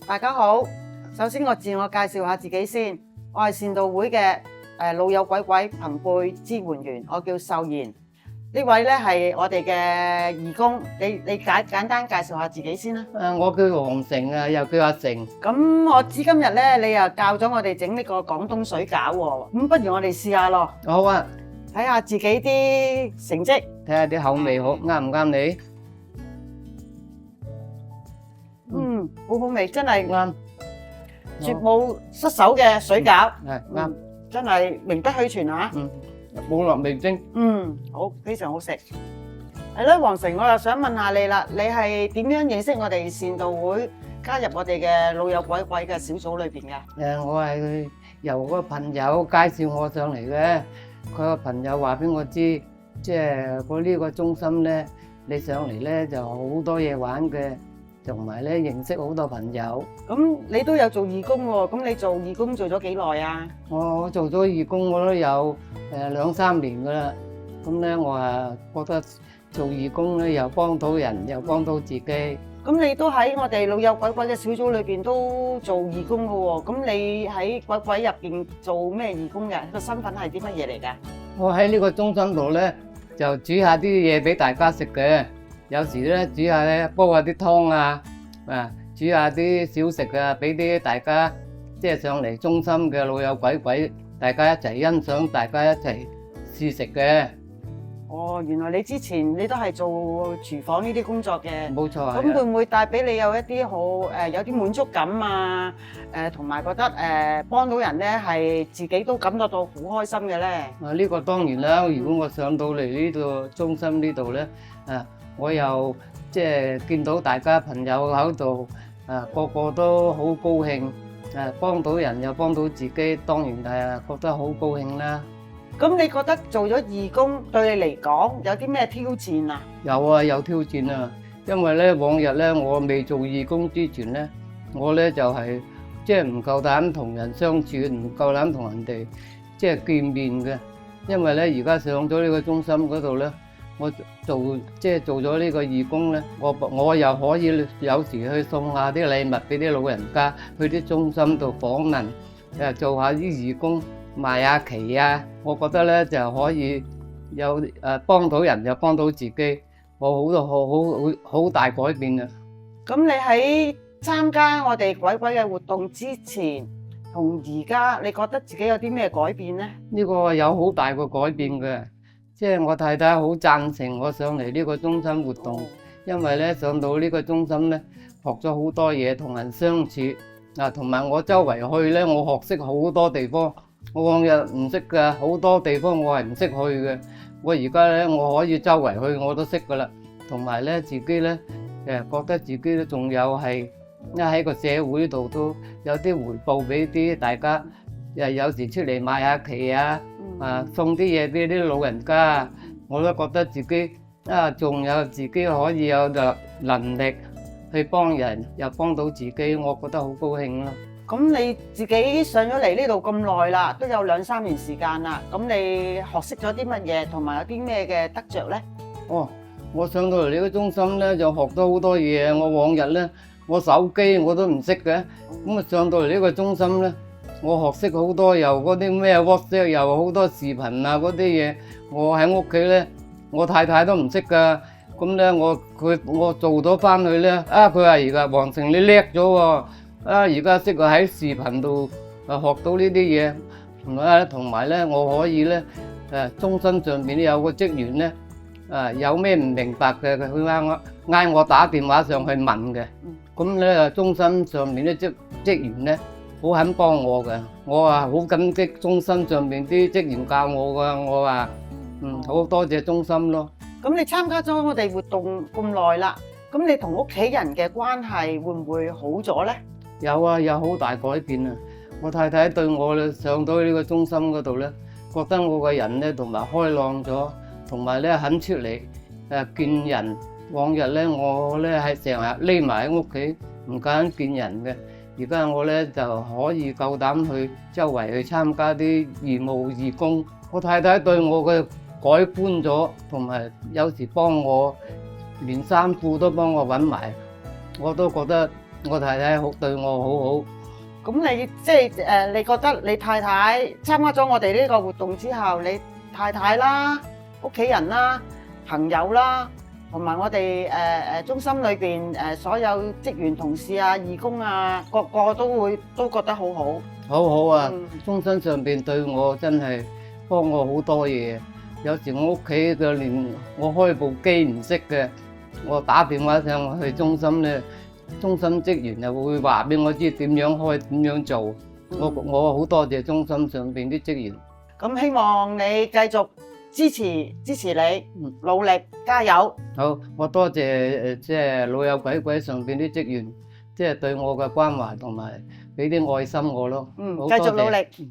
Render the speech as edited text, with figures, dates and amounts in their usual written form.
大家好，首先我自我介紹下自己先，我係善道會嘅老友鬼鬼朋輩支援員，我叫秀賢。呢位咧係我哋嘅義工，你簡單介紹下自己先啦。我叫黃成啊，又叫阿成。咁我知今日咧你又教咗我哋整呢個廣東水餃喎，咁不如我哋試下咯，好啊，睇下自己啲成績。睇下啲口味好啱唔啱你？好好味，真係啱，絕冇失手嘅水餃，係啱，真係名不虛傳啊！冇落味精。好，非常好食。係咯，黃成，我又想問下你啦，你係點樣認識我哋善道會，加入我哋嘅老友鬼鬼嘅小組裏邊嘅？我係由個朋友介紹我上嚟嘅，佢個朋友話俾我知，即係我呢個中心咧，你上嚟咧就好多嘢玩嘅，同埋咧認識好多朋友。咁你都有做義工喎？咁你做義工做咗幾耐啊？我做咗義工我都有2-3年噶啦，咁咧我覺得做義工咧又幫到人又幫到自己。咁你都喺我哋老友鬼鬼嘅小組裏邊都做義工噶喎？咁你喺鬼鬼入邊做咩義工嘅？個身份係啲乜嘢嚟㗎？我喺呢個中心度咧就煮下啲嘢俾大家食嘅，有時咧煮下咧煲下啲湯啊，煮下啲小食啊，俾啲大家即係上嚟中心嘅老友鬼鬼，大家一齊欣賞，大家一齊試食嘅。哦，原來你之前你都係做廚房呢啲工作嘅。冇錯。咁會唔會帶俾你有一啲好有啲滿足感啊？同埋覺得幫到人咧係自己都感覺到好開心嘅咧？呢個當然啦，如果我上到嚟呢度中心呢度咧，我又即係見到大家朋友喺度，個個都好高興，幫到人又幫到自己，當然係覺得好高興啦。咁你覺得做咗義工對你嚟講有啲咩挑戰啊？有啊，有挑戰啊，因為咧往日咧我未做義工之前咧，我咧就係即係唔夠膽同人相處，唔夠膽同人哋即係見面嘅。因為咧而家上咗呢個中心嗰度咧，我做咗呢個義工咧，我又可以有時去送下啲禮物俾啲老人家，去啲中心度訪問，做下啲義工。賣下旗啊！我覺得咧就可以有幫到人又幫到自己，我好大改變啊！咁你喺參加我哋鬼鬼嘅活動之前同而家，你覺得自己有啲咩改變呢？呢個有好大個改變嘅，即係我太太好贊成我上嚟呢個中心活動，因為咧上到呢個中心咧學咗好多嘢，同人相處同埋我周圍去咧，我學識好多地方。我往日唔識㗎，好多地方我係唔識去嘅。我而家咧，我可以周圍去，我都識㗎啦。同埋咧，自己咧覺得自己都仲有係喺個社會度都有啲回報俾啲大家。有時出嚟買下旗啊，送啲嘢俾啲老人家，我都覺得自己仲有自己可以有能力去幫人，又幫到自己，我覺得好高興咯。咁你自己上咗嚟呢度咁耐啦，都有2-3年時間啦。咁你學識咗啲乜嘢，同埋有啲咩嘅得着呢？我上到嚟呢個中心咧，就學咗好多嘢。我往日咧，我手機我都唔識嘅。咁上到嚟呢個中心咧，我學識好多，又嗰啲咩 WhatsApp，又好多視頻啊嗰啲嘢。我喺屋企咧，我太太都唔識噶。咁咧，我做咗翻去咧，佢話而家黃成你叻咗喎。而家識喺視頻度學到呢啲嘢，同埋咧我可以咧中心上邊有個職員咧有咩唔明白嘅，佢嗌我打電話上去問嘅。咁咧中心上面啲職員咧好肯幫我嘅，我話好感激中心上面啲職員教我噶，我話好多謝中心咯。咁你參加咗我哋活動咁耐啦，咁你同屋企人嘅關係會唔會好咗咧？有啊，有好大改變啊！我太太對我咧上到呢個中心嗰度咧，覺得我個人咧同埋開朗咗，同埋咧肯出嚟見人。往日咧我咧係成日匿埋喺屋企，唔敢見人嘅。而家我咧就可以夠膽去周圍去參加啲義務義工。我太太對我嘅改觀咗，同埋有時幫我連衫褲都幫我揾埋，我都覺得我太太好對我好好。咁你即係你覺得你太太參加咗我哋呢個活動之後，你太太啦、屋企人啦、朋友啦，同埋我哋中心裏邊所有職員同事啊、義工啊，個個都覺得好好。好好啊！中心上邊對我真係幫我好多嘢。有時我屋企嘅連我開部機唔識嘅，我打電話上去中心咧，中心職員又會話俾我知點樣開、點樣做。我好多謝中心上邊啲職員。咁希望你繼續支持你，努力加油。好，我多謝即係老友鬼鬼上邊啲職員，即係對我嘅關懷同埋俾啲愛心我咯。繼續努力。